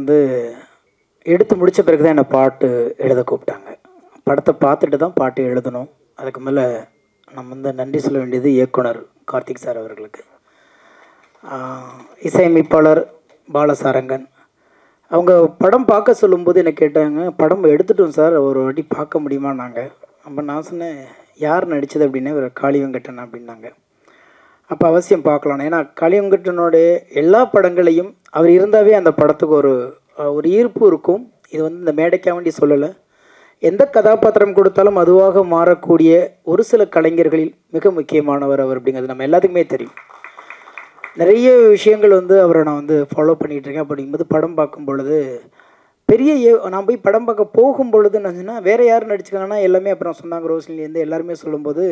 வந்து எடுத்து முடித்த பிறகு தான் என்னை பாட்டு எழுத கூப்பிட்டாங்க. படத்தை பார்த்துட்டு தான் பாட்டு எழுதணும். அதுக்கு மேலே நம்ம வந்து நன்றி சொல்ல வேண்டியது இயக்குனர் கார்த்திக் சார் அவர்களுக்கு. இசையமைப்பாளர் பாலசாரங்கன் அவங்க படம் பார்க்க சொல்லும்போது என்னை கேட்டாங்க, படம் எடுத்துட்டோம் சார், ஒரு வாட்டி பார்க்க முடியுமா? நாங்கள் அப்போ நான் சொன்னேன், யார் நடித்தது அப்படின்னா ஒரு காளி வெங்கட்டன் அப்படின்னாங்க. அப்போ அவசியம் பார்க்கலாம். ஏன்னா காளி வெங்கட்டனுடைய எல்லா படங்களையும் அவர் இருந்தாவே அந்த படத்துக்கு ஒரு ஈர்ப்பு இருக்கும். இது வந்து இந்த மேடைக்காக வேண்டி சொல்லலை. எந்த கதாபாத்திரம் கொடுத்தாலும் அதுவாக மாறக்கூடிய ஒரு சில கலைஞர்களில் மிக முக்கியமானவர் அவர் அப்படிங்கிறது நம்ம எல்லாத்துக்குமே தெரியும். நிறைய விஷயங்கள் வந்து அவரை நான் வந்து ஃபாலோ பண்ணிகிட்ருக்கேன். அப்படிங்கும்போது படம் பார்க்கும் பொழுது நான் போய் படம் பார்க்க போகும் பொழுது என்னச்சுன்னா, வேறு யார் நடிச்சுக்காங்கன்னா எல்லாமே அப்புறம் சொன்னாங்க, ரோஷினிலேருந்து எல்லாருமே சொல்லும்போது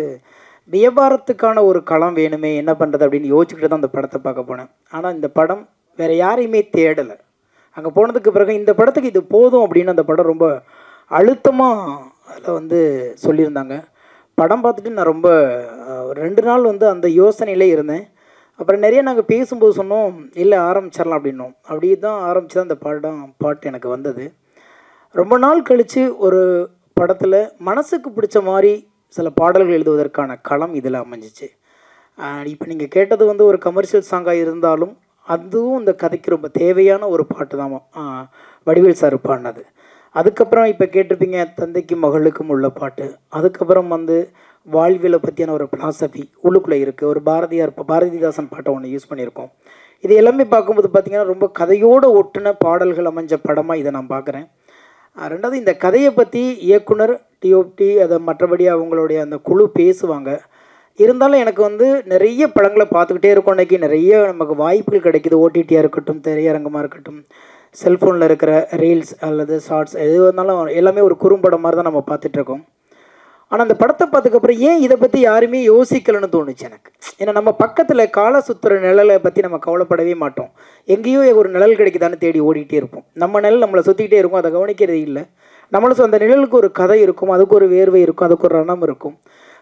வியாபாரத்துக்கான ஒரு களம் வேணுமே, என்ன பண்ணுறது அப்படின்னு யோசிச்சுக்கிட்டு தான் அந்த படத்தை பார்க்க போனேன். ஆனால் இந்த படம் வேறு யாரையுமே தேடலை. அங்கே போனதுக்கு பிறகு இந்த படத்துக்கு இது போதும் அப்படின்னு அந்த படம் ரொம்ப அழுத்தமாக அதில் வந்து சொல்லியிருந்தாங்க. படம் பார்த்துட்டு நான் ரொம்ப 2 நாள் வந்து அந்த யோசனையிலே இருந்தேன். அப்புறம் நிறைய நாங்கள் பேசும்போது சொன்னோம், இல்லை ஆரம்பிச்சிடலாம் அப்படின்னோம். அப்படி தான் ஆரம்பித்து தான் அந்த பாட்டு எனக்கு வந்தது. ரொம்ப நாள் கழித்து ஒரு படத்தில் மனசுக்கு பிடிச்ச மாதிரி சில பாடல்கள் எழுதுவதற்கான களம் இதில் அமைஞ்சிச்சு. இப்போ நீங்கள் கேட்டது வந்து ஒரு கமர்ஷியல் சாங்காக இருந்தாலும் அதுவும் இந்த கதைக்கு ரொம்ப தேவையான ஒரு பாட்டு தான் வடிவேல் சார் பாடினது. அதுக்கப்புறம் இப்போ கேட்டிருப்பீங்க தந்தைக்கும் மகளுக்கும் உள்ள பாட்டு. அதுக்கப்புறம் வந்து வாழ்வியலை பற்றியான ஒரு பிலாசபி உள்ளுக்குள்ளே இருக்குது. ஒரு பாரதிதாசன் பாட்டை ஒன்று யூஸ் பண்ணியிருக்கோம். இது எல்லாமே பார்க்கும்போது பார்த்திங்கன்னா ரொம்ப கதையோடு ஒட்டின பாடல்கள் அமைஞ்ச படமாக இதை நான் பார்க்குறேன். ரெண்டாவது இந்த கதையை பற்றி இயக்குனர் டிஓபி அதை மற்றபடி அவங்களுடைய அந்த குழு பேசுவாங்க. இருந்தாலும் எனக்கு வந்து நிறைய படங்களை பார்த்துக்கிட்டே இருக்கோம். இன்றைக்கி நிறைய நமக்கு வாய்ப்புகள் கிடைக்கிது. ஓடிடியாக இருக்கட்டும், திரையரங்கமாக இருக்கட்டும், செல்ஃபோனில் இருக்கிற ரீல்ஸ் அல்லது ஷார்ட்ஸ் எது இருந்தாலும் எல்லாமே ஒரு குறும்படம் மாதிரி தான் நம்ம பார்த்துட்ருக்கோம். ஆனால் அந்த படத்தை பார்த்ததுக்கப்புறம் ஏன் இதை பற்றி யாருமே யோசிக்கலைன்னு தோணுச்சு எனக்கு. ஏன்னா நம்ம பக்கத்தில் கால சுற்றுற நிழலை பற்றி நம்ம கவலைப்படவே மாட்டோம். எங்கேயோ ஒரு நிழல் கிடைக்குதான்னு தேடி ஓடிக்கிட்டே இருப்போம். நம்ம நிழல் நம்மளை சுற்றிக்கிட்டே இருக்கும், அதை கவனிக்கிறதே இல்லை. நம்மளும் அந்த நிழலுக்கு ஒரு கதை இருக்கும், அதுக்கு ஒரு வேர்வை இருக்கும், அதுக்கு ஒரு ரணம் இருக்கும்.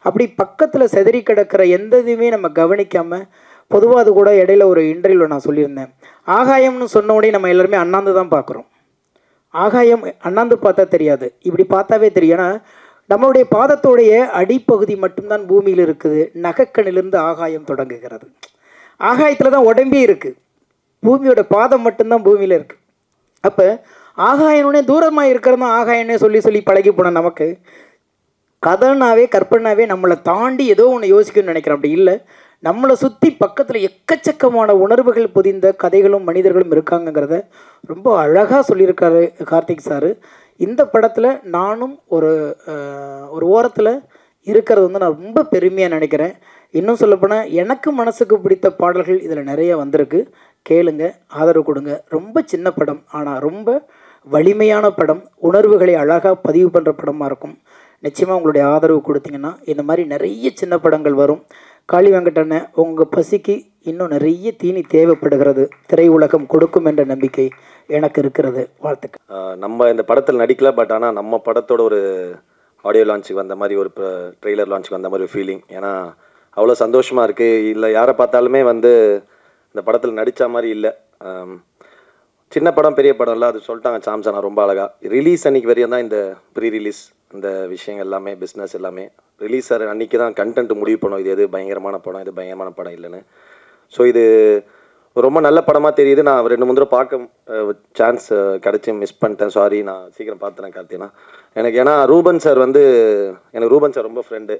அப்படி பக்கத்தில் செதறி கிடக்கிற எந்த இதுவுமே நம்ம கவனிக்காமல், பொதுவாக அது கூட இடையில ஒரு இன்டர்வியூவில் நான் சொல்லியிருந்தேன், ஆகாயம்னு சொன்ன உடனே நம்ம எல்லாருமே அண்ணாந்து தான் பார்க்குறோம். ஆகாயம் அண்ணாந்து பார்த்தா தெரியாது, இப்படி பார்த்தாவே தெரியும். ஏன்னா நம்மளுடைய பாதத்தோடைய அடிப்பகுதி மட்டும்தான் பூமியில் இருக்குது. நகக்கண்ணிலிருந்து ஆகாயம் தொடங்குகிறது. ஆகாயத்தில் தான் உடம்பே இருக்குது, பூமியோட பாதம் மட்டும்தான் பூமியில் இருக்குது. அப்போ ஆகாயனே தூரமாக இருக்கிறது தான் ஆகாயனே சொல்லி பழகி போன நமக்கு கதைனாவே கற்பனாவே நம்மளை தாண்டி ஏதோ ஒன்று யோசிக்கணும்னு நினைக்கிறோம். அப்படி இல்லை, நம்மளை சுற்றி பக்கத்தில் எக்கச்சக்கமான உணர்வுகள் பொதிந்த கதைகளும் மனிதர்களும் இருக்காங்கங்கிறத ரொம்ப அழகாக சொல்லியிருக்காரு கார்த்திக் சார். இந்த படத்தில் நானும் ஒரு ஓரத்தில் இருக்கிறது வந்து நான் ரொம்ப பெருமையாக நினைக்கிறேன். இன்னும் சொல்லப்போனால் எனக்கு மனசுக்கு பிடித்த பாடல்கள் இதில் நிறைய வந்திருக்கு. கேளுங்க, ஆதரவு கொடுங்க. ரொம்ப சின்ன படம், ஆனால் ரொம்ப வலிமையான படம், உணர்வுகளை அழகாக பதிவு பண்ணுற படமாக இருக்கும். நிச்சயமாக உங்களுடைய ஆதரவு கொடுத்தீங்கன்னா இந்த மாதிரி நிறைய சின்ன படங்கள் வரும். காளி வெங்கட்டனை உங்கள் பசிக்கு இன்னும் நிறைய தீனி தேவைப்படுகிறது, திரையுலகம் கொடுக்கும் என்ற நம்பிக்கை எனக்கு இருக்கிறது. வாழ்த்துக்கள். நம்ம இந்த படத்தில் நடிக்கல, பட் ஆனால் நம்ம படத்தோட ஒரு ஆடியோ லான்ச்சுக்கு வந்த மாதிரி, ஒரு ட்ரெய்லர் லான்ச்சுக்கு வந்த மாதிரி ஒரு ஃபீலிங். ஏன்னா அவ்வளோ சந்தோஷமாக இருக்குது. இல்லை யாரை பார்த்தாலுமே வந்து இந்த படத்தில் நடித்த மாதிரி இல்லை. சின்ன படம் பெரிய படம் இல்லை, அது சொல்லிட்டாங்க சாம்சனா ரொம்ப அழகாக. ரிலீஸ் அன்றைக்கி வரையும் தான் இந்த ப்ரீ ரிலீஸ் இந்த விஷயங்கள் எல்லாமே, பிஸ்னஸ் எல்லாமே. ரிலீஸ் அன்றைக்கி தான் கண்டென்ட் முடிவு பண்ணும், இது எது பயங்கரமான படம், இது பயங்கரமான படம் இல்லைன்னு. ஸோ இது ரொம்ப நல்ல படமாக தெரியுது. நான் 2-3 தடவை பார்க்க சான்ஸ் கிடச்சி மிஸ் பண்ணிட்டேன், சாரி. நான் சீக்கிரம் பார்த்துறேன் கார்த்தினா எனக்கு. ஏன்னா ரூபன் சார் வந்து எனக்கு ரூபன் சார் ரொம்ப ஃப்ரெண்டு.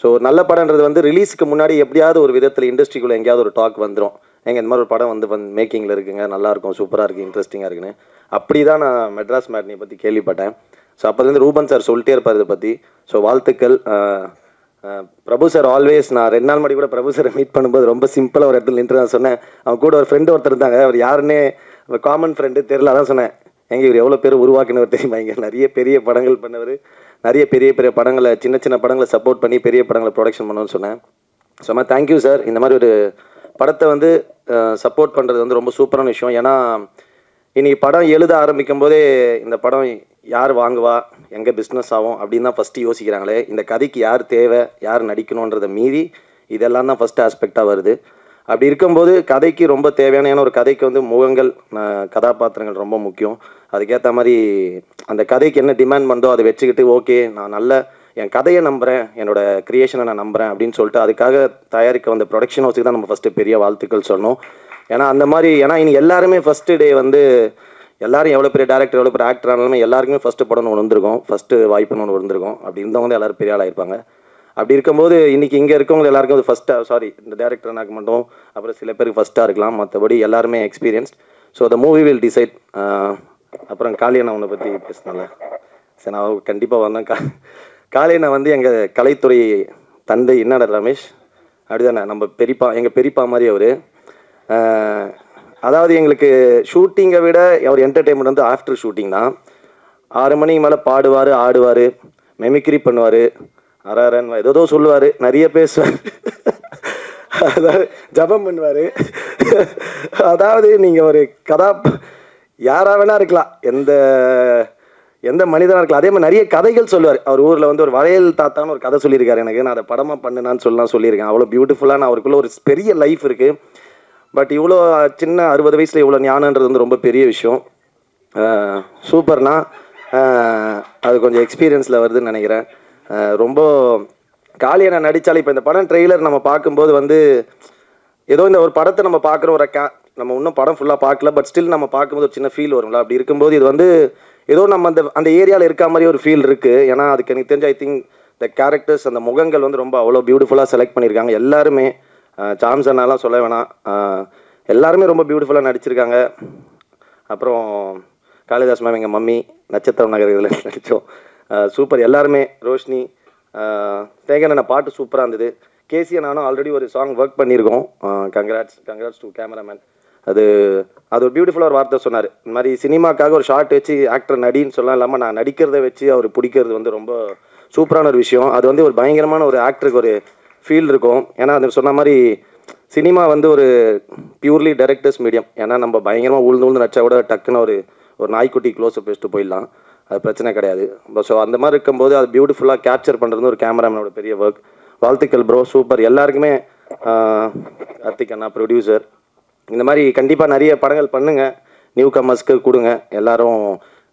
ஸோ நல்ல படம்ன்றது வந்து ரிலீஸுக்கு முன்னாடி எப்படியாவது ஒரு விதத்தில் இண்டஸ்ட்ரிக்குள்ளே எங்கேயாவது ஒரு டாக் வந்துடும், எங்கள் இந்த மாதிரி ஒரு படம் வந்து மேக்கிங்கில் இருக்குங்க, நல்லாயிருக்கும், சூப்பராக இருக்குது, இன்ட்ரெஸ்டிங்காக இருக்குன்னு. அப்படி தான் நான் மெட்ராஸ் மேட்னியை பற்றி கேள்விப்பட்டேன். ஸோ அப்போலேருந்து ரூபன் சார் சொல்லிட்டே இருப்பார் இதை பற்றி. ஸோ வாழ்த்துக்கள். பிரபு சார் ஆல்வேஸ், நான் 2 நாள் முன்னாடி கூட பிரபு சாரை மீட் பண்ணும்போது ரொம்ப சிம்பிளாக ஒரு இடத்துல நின்று நான் சொன்னேன், அவன் கூட ஒரு ஃப்ரெண்டு ஒருத்தர் இருந்தாங்க, அவர் யாருன்னே காமன் ஃப்ரெண்டு தெரில, அதான் சொன்னேன், எங்கே இவர் எவ்வளோ பேர் உருவாக்கினவர் தெரியுமா, இங்கே நிறைய பெரிய படங்கள் பண்ணவர், நிறைய பெரிய பெரிய படங்களை, சின்ன சின்ன படங்களை சப்போர்ட் பண்ணி பெரிய படங்களை ப்ரொடக்ஷன் பண்ணணும்னு சொன்னேன். So thank you sir. இந்த மாதிரி ஒரு படத்தை வந்து சப்போர்ட் பண்ணுறது வந்து ரொம்ப சூப்பரான விஷயம். ஏன்னா இன்றைக்கி படம் எழுத ஆரம்பிக்கும் போதே இந்த படம் யார் வாங்குவா, எங்கே பிஸ்னஸ் ஆகும் அப்படின்னு தான் ஃபஸ்ட்டு யோசிக்கிறாங்களே. இந்த கதைக்கு யார் தேவை, யார் நடிக்கணுன்றதை மீறி இதெல்லாம் தான் ஃபஸ்ட்டு ஆஸ்பெக்டாக வருது. அப்படி இருக்கும்போது கதைக்கு ரொம்ப தேவையான, ஏன்னா ஒரு கதைக்கு வந்து முகங்கள், கதாபாத்திரங்கள் ரொம்ப முக்கியம். அதுக்கேற்ற மாதிரி அந்த கதைக்கு என்ன டிமாண்ட் பண்ணதோ அதை வச்சுக்கிட்டு, ஓகே நான் நல்ல என் கதையை நம்புகிறேன், என்னோட கிரியேஷனை நான் நம்புகிறேன் அப்படின்னு சொல்லிட்டு அதுக்காக தயாரிக்க வந்த ப்ரொடக்ஷன் ஹவுஸுக்கு தான் நம்ம ஃபஸ்ட்டு பெரிய வாழ்த்துக்கள் சொன்னோம். ஏன்னா அந்த மாதிரி, ஏன்னா இனி எல்லாருமே ஃபஸ்ட்டு டே வந்து எல்லாரும் எவ்வளோ பெரிய டேரக்டர் எவ்வளோ பெரிய ஆக்டர் ஆனாலுமே எல்லாருக்குமே ஃபஸ்ட்டு படம்னு ஒன்று வந்திருக்கும், ஃபஸ்ட்டு வாய்ப்புன்னு ஒன்று வந்திருக்கும். அப்படி இருந்தவங்க வந்து எல்லோரும் பெரிய ஆளாயிருப்பாங்க. அப்படி இருக்கும்போது இன்றைக்கி இங்கே இருக்கவங்க எல்லாருக்கும் அது ஃபஸ்ட்டாக, இந்த டேரக்டர் எனக்கு மட்டும் அப்புறம் சில பேருக்கு ஃபஸ்ட்டாக இருக்கலாம், மற்றபடி எல்லாருமே experienced. So the movie will decide. அப்புறம் காளியண்ணா உன்னை பற்றி பேசினால சரி, நான் கண்டிப்பாக வந்தேன். காளியண்ணா வந்து எங்கள் கலைத்துறை தந்தை. என்னடா ரமேஷ் அப்படிதானே, நம்ம பெரியப்பா, எங்கள் பெரியப்பா மாதிரி அவர். அதாவது எங்களுக்கு ஷூட்டிங்கை விட அவர் என்டர்டெயின்மெண்ட் வந்து ஆஃப்டர் ஷூட்டிங் தான். 6 மணிக்கு மேலே பாடுவார், ஆடுவார், மெமிக்ரி பண்ணுவார், அரன் ஏதோ சொல்லுவார், நிறைய பேசுவார், அதாவது ஜபம் பண்ணுவார். அதாவது நீங்கள் ஒரு யாராக வேணா இருக்கலாம், எந்த மனிதனாக இருக்கலாம். அதே மாதிரி நிறைய கதைகள் சொல்லுவார். அவர் ஊரில் வந்து ஒரு வளையல் தாத்தான்னு ஒரு கதை சொல்லியிருக்காரு எனக்கு. நான் அதை படமாக பண்ணுனான்னு சொல்லியிருக்கேன். அவ்வளோ பியூட்டிஃபுல்லான அவருக்குள்ள ஒரு பெரிய லைஃப் இருக்குது. பட் இவ்வளோ சின்ன 60 வயசில் இவ்வளோ ஞானன்றது வந்து ரொம்ப பெரிய விஷயம். சூப்பர்னா அது கொஞ்சம் எக்ஸ்பீரியன்ஸில் வருதுன்னு நினைக்கிறேன். ரொம்ப காளியண்ணா நடித்தாலும் இப்போ இந்த படம் ட்ரெய்லர் நம்ம பார்க்கும்போது வந்து ஏதோ இந்த ஒரு படத்தை நம்ம பார்க்குற ஒரு நம்ம இன்னும் படம் ஃபுல்லாக பார்க்கல, பட் ஸ்டில் நம்ம பார்க்கும்போது ஒரு சின்ன ஃபீல் வரும்ல. அப்படி இருக்கும்போது இது வந்து ஏதோ நம்ம அந்த ஏரியாவில் இருக்க மாதிரி ஒரு ஃபீல் இருக்குது. ஏன்னா அதுக்கு எனக்கு தெரிஞ்ச ஐ திங்க் த கேரக்டர்ஸ், அந்த முகங்கள் வந்து ரொம்ப அவ்வளோ பியூட்டிஃபுல்லாக செலக்ட் பண்ணியிருக்காங்க எல்லாருமே. சாம்ஸ் அண்ணாலாம் சொல்ல வேணாம், எல்லாருமே ரொம்ப பியூட்டிஃபுல்லாக நடிச்சிருக்காங்க. அப்புறம் காளிதாஸ் மேம், எங்கள் மம்மி, நட்சத்திரம் நகர் இதில் நடித்தோம். சூப்பர் எல்லாருமே. ரோஷினி, தேகண்ணா பாட்டு சூப்பராக இருந்தது. கேசியை நானும் ஆல்ரெடி ஒரு சாங் ஒர்க் பண்ணியிருக்கோம். Congrats to cameraman. அது ஒரு பியூட்டிஃபுல்லாக ஒரு வார்த்தை சொன்னார். இந்த மாதிரி சினிமாக்காக ஒரு ஷார்ட் வச்சு ஆக்டர் நடின்னு சொல்லலாம் இல்லாமல் நான் நடிக்கிறத வச்சு அவர் பிடிக்கிறது வந்து ரொம்ப சூப்பரான ஒரு விஷயம். அது வந்து ஒரு பயங்கரமான ஒரு ஆக்டருக்கு ஒரு ஃபீல் இருக்கும். ஏன்னா அது சொன்ன மாதிரி சினிமா வந்து ஒரு பியூர்லி டைரக்டர்ஸ் மீடியம். ஏன்னா நம்ம பயங்கரமாக உழுந்து நடிச்சா கூட டக்குன்னு ஒரு நாய்க்குட்டி க்ளோஸை பேசிட்டு போயிடலாம், அது பிரச்சனை கிடையாது. ஸோ அந்த மாதிரி இருக்கும்போது அது பியூட்டிஃபுல்லாக கேப்சர் பண்ணுறது ஒரு கேமராமேனோட பெரிய ஒர்க். வாழ்த்துக்கள் ப்ரோ, சூப்பர் எல்லாருக்குமே. கார்த்திக் அண்ணா ப்ரொடியூசர், இந்த மாதிரி கண்டிப்பாக நிறைய படங்கள் பண்ணுங்கள், நியூ கமர்ஸ்க்கு கொடுங்க. எல்லோரும்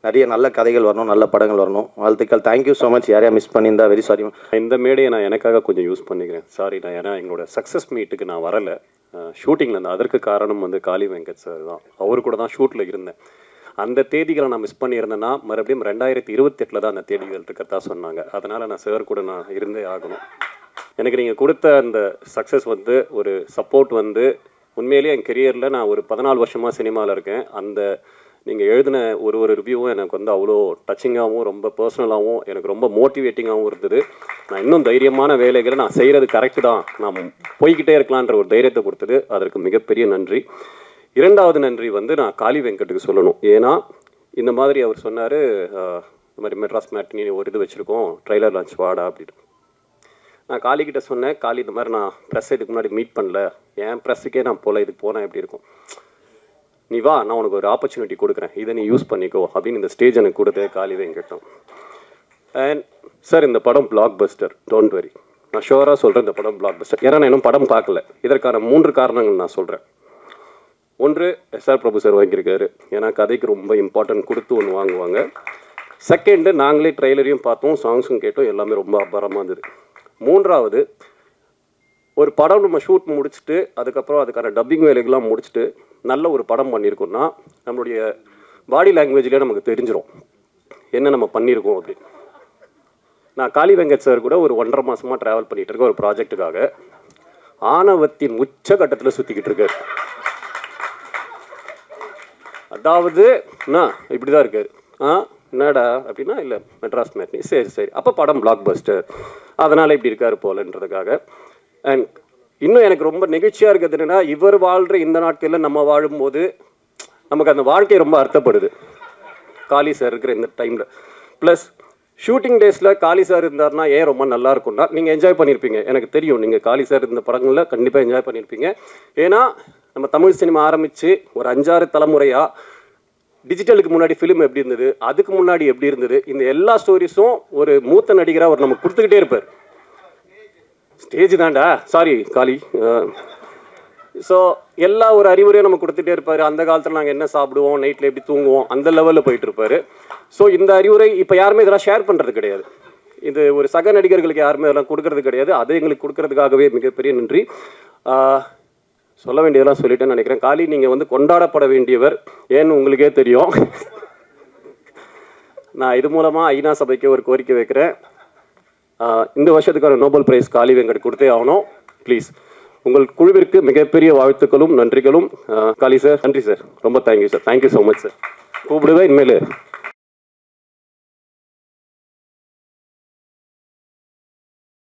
நிறைய நல்ல கதைகள் வரணும், நல்ல படங்கள் வரணும். வாழ்த்துக்கள். Thank you so much. யாரையா மிஸ் பண்ணியிருந்தா வெரி சாரி. இந்த மேடையை நான் எனக்காக கொஞ்சம் யூஸ் பண்ணிக்கிறேன். சாரி, நான் ஏன்னா எங்களோட சக்ஸஸ் மீட்டுக்கு நான் வரலை, ஷூட்டிங்கில் இருந்தேன். அதற்கு காரணம் வந்து காளி வெங்கட் சார் தான். அவர் கூட தான் ஷூட்டில் இருந்தேன். அந்த தேதிகளை நான் மிஸ் பண்ணியிருந்தேன்னா மறுபடியும் 2028 தான் அந்த தேதிகள் இருக்கிறதா சொன்னாங்க. அதனால் நான் சார் கூட நான் இருந்தே ஆகணும். எனக்கு நீங்கள் கொடுத்த அந்த சக்ஸஸ் வந்து ஒரு சப்போர்ட் வந்து உண்மையிலேயே என் கெரியரில் நான் ஒரு 14 வருஷமாக சினிமாவில் இருக்கேன். அந்த நீங்கள் எழுதின ஒரு ரிவ்யூவும் எனக்கு வந்து அவ்வளோ டச்சிங்காகவும் ரொம்ப பர்சனலாகவும் எனக்கு ரொம்ப மோட்டிவேட்டிங்காகவும் இருந்தது. நான் இன்னும் தைரியமான வேலைகளை நான் செய்கிறது கரெக்டு தான், நான் போய்கிட்டே இருக்கலான்ற ஒரு தைரியத்தை கொடுத்தது. அதற்கு மிகப்பெரிய நன்றி. 2வது நன்றி வந்து நான் காளி வெங்கட்டுக்கு சொல்லணும். ஏன்னா இந்த மாதிரி அவர் சொன்னார், இந்த மாதிரி மெட்ராஸ் மேட்டினி ஒரு இது வச்சுருக்கோம், ட்ரெய்லர் லான்ச் வாடா அப்படின்னு. நான் காளிக்கிட்ட சொன்னேன், காளி இந்த மாதிரி நான் ப்ரெஸ் இதுக்கு முன்னாடி மீட் பண்ணல, என் ப்ரெஸ்ஸுக்கே நான் போல, இதுக்கு போனேன் எப்படி இருக்கும், நீ வா நான் உனக்கு ஒரு ஆப்பர்ச்சுனிட்டி கொடுக்குறேன், இதை நீ யூஸ் பண்ணிக்கோ அப்படின்னு இந்த ஸ்டேஜ் எனக்கு கொடுத்தே காளி வெங்கட்டும். அண்ட் சார், இந்த படம் பிளாக் பஸ்டர், டோன்ட் வெரி. நான் ஷுவராக சொல்கிறேன் இந்த படம் பிளாக் பஸ்டர். ஏன்னா நான் இன்னும் படம் பார்க்கல. இதற்கான 3 காரணங்கள் நான் சொல்கிறேன். 1, எஸ்ஆர் பிரபு சார் வாங்கியிருக்காரு, ஏன்னா கதைக்கு ரொம்ப இம்பார்ட்டன்ட் கொடுத்து ஒன்று வாங்குவாங்க. 2, நாங்களே ட்ரெய்லரையும் பார்த்தோம், சாங்ஸும் கேட்டோம், எல்லாமே ரொம்ப அபாரமாக இருந்தது. 3வது, ஒரு படம் நம்ம ஷூட் முடிச்சுட்டு அதுக்கப்புறம் அதுக்கான டப்பிங் வேலைகள்லாம் முடிச்சுட்டு நல்ல ஒரு படம் பண்ணியிருக்கோம்னா நம்மளுடைய பாடி லாங்குவேஜ்லேயே நமக்கு தெரிஞ்சிடும் என்ன நம்ம பண்ணியிருக்கோம் அப்படின்னு. நான் காளி வெங்கட் சார் கூட ஒரு 1.5 மாதமாக ட்ராவல் பண்ணிகிட்டு இருக்கேன் ஒரு ப்ராஜெக்டுக்காக. ஆணவத்தின் உச்ச கட்டத்தில் சுற்றிக்கிட்டு இருக்காரு. அதாவது இப்படி தான் இருக்காரு. என்னடா அப்படின்னா, இல்லை மெட்ராஸ் மேட்னி, சரி அப்போ படம் பிளாக் பஸ்டர், அதனால் இப்படி இருக்கார் போலன்றதுக்காக. அண்ட் இன்னும் எனக்கு ரொம்ப நெகிழ்ச்சியாக இருக்கிறது என்னென்னா, இவர் வாழ்கிற இந்த நாட்களில் நம்ம வாழும்போது நமக்கு அந்த வாழ்க்கை ரொம்ப அர்த்தப்படுது காளி சார் இருக்கிற இந்த டைமில். ப்ளஸ் ஷூட்டிங் டேஸில் காளி சார் இருந்தார்னா ஏன் ரொம்ப நல்லா இருக்கும்னா, நீங்கள் என்ஜாய் பண்ணியிருப்பீங்க, எனக்கு தெரியும். நீங்கள் காளி சார் இந்த படங்களில் கண்டிப்பாக என்ஜாய் பண்ணியிருப்பீங்க. ஏன்னா நம்ம தமிழ் சினிமா ஆரம்பித்து ஒரு 5-6 தலைமுறையாக டிஜிட்டலுக்கு முன்னாடி ஃபிலிம் எப்படி இருந்தது, அதுக்கு முன்னாடி எப்படி இருந்தது, இந்த எல்லா ஸ்டோரிஸும் ஒரு மூத்த நடிகராக அவர் நமக்கு கொடுத்துக்கிட்டே இருப்பார். ஸ்டேஜ் தான்டா, சாரி காளி, ஸோ எல்லா ஒரு அறிவுரையும் நம்ம கொடுத்துட்டே இருப்பார். அந்த காலத்தில் நாங்கள் என்ன சாப்பிடுவோம், நைட்டில் எப்படி தூங்குவோம், அந்த லெவலில் போயிட்டு இருப்பார். ஸோ இந்த அறிவுரை இப்போ யாருமே இதெல்லாம் ஷேர் பண்ணுறது கிடையாது. இது ஒரு சக நடிகர்களுக்கு யாருமே இதெல்லாம் கொடுக்கறது கிடையாது. அது எங்களுக்கு கொடுக்கறதுக்காகவே மிகப்பெரிய நன்றி. சொல்ல வேண்டியதெல்லாம் சொல்லிட்டேன்னு நினைக்கிறேன். காளி, நீங்கள் வந்து கொண்டாடப்பட வேண்டியவர், ஏன்னு உங்களுக்கே தெரியும். நான் இது மூலமாக ஐநா சபைக்கு ஒரு கோரிக்கை வைக்கிறேன். இந்த வருஷத்துக்கான நோபல் பிரைஸ் காளி வெங்கட் கொடுத்தே ஆகணும். ப்ளீஸ், உங்கள் குழுவிற்கு மிகப்பெரிய வாழ்த்துக்களும் நன்றிகளும். காளி சார், நன்றி சார், ரொம்ப thank you sir, thank you so much sir. கூப்பிடுவேன் இனிமேல்.